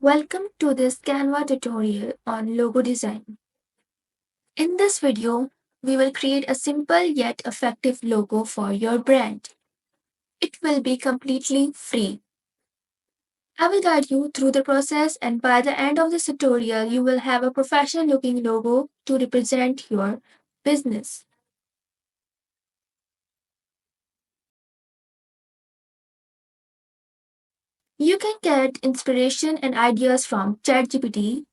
Welcome to this Canva tutorial on logo design. In this video, we will create a simple yet effective logo for your brand. It will be completely free. I will guide you through the process, and by the end of this tutorial, you will have a professional looking logo to represent your business. You can get inspiration and ideas from ChatGPT.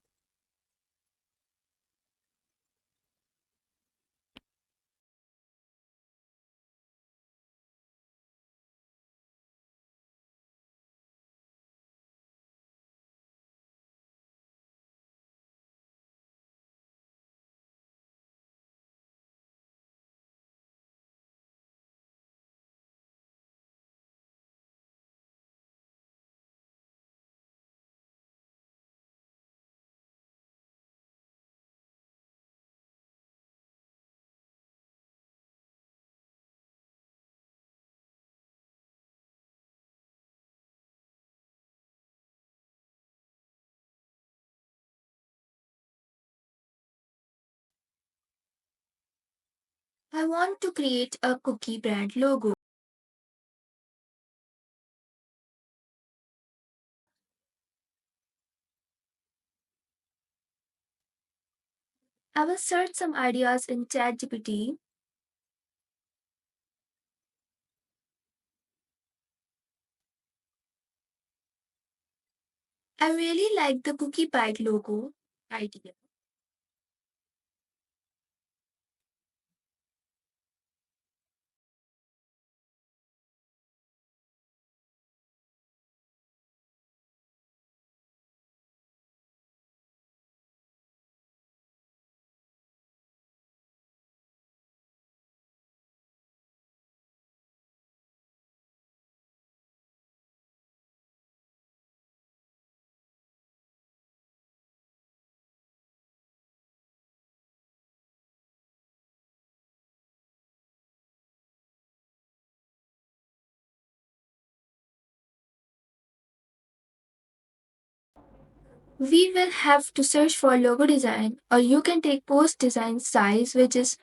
I want to create a cookie brand logo. I will search some ideas in ChatGPT. I really like the cookie bite logo idea. We will have to search for logo design, or you can take post design size, which is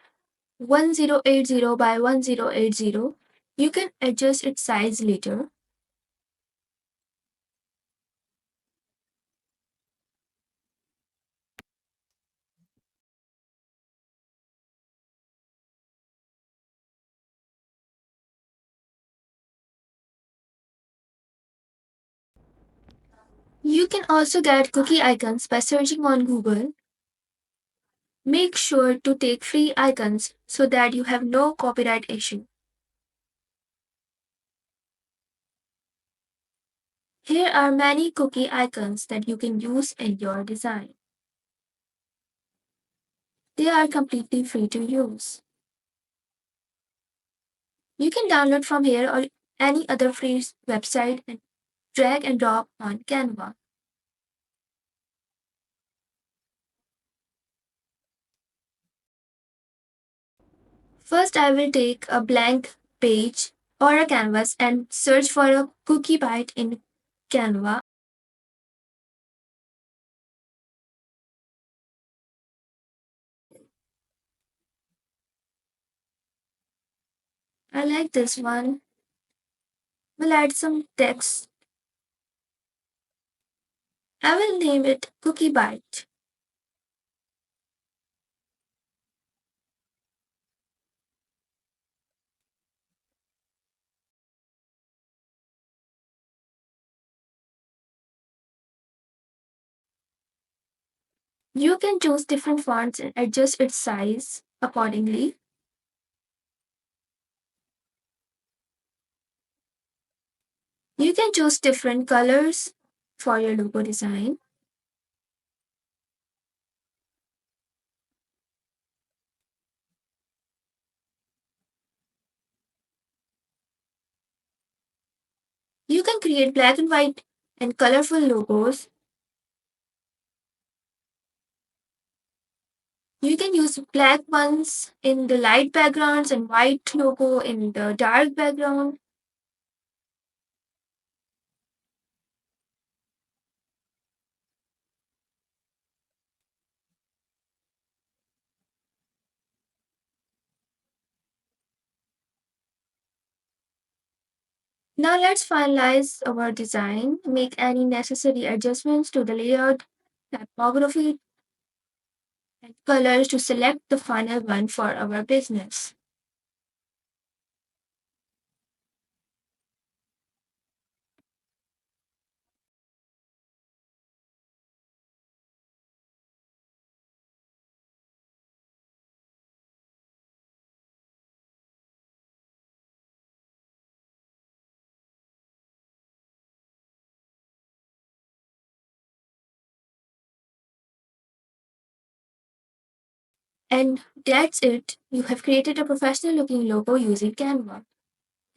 1080 by 1080. You can adjust its size later. You can also get cookie icons by searching on Google. Make sure to take free icons so that you have no copyright issue. Here are many cookie icons that you can use in your design. They are completely free to use. You can download from here or any other free website and drag and drop on Canva. First, I will take a blank page or a canvas and search for a cookie bite in Canva. I like this one. We'll add some text. I will name it Cookie Bite. You can choose different fonts and adjust its size accordingly. You can choose different colors for your logo design. You can create black and white and colorful logos. You can use black ones in the light backgrounds and white logo in the dark background. Now let's finalize our design, make any necessary adjustments to the layout, typography, and colors to select the final one for our business. And that's it. You have created a professional looking logo using Canva.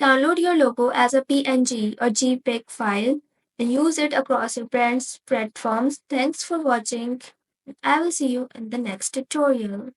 Download your logo as a PNG or JPEG file and use it across your brand's platforms. Thanks for watching. I will see you in the next tutorial.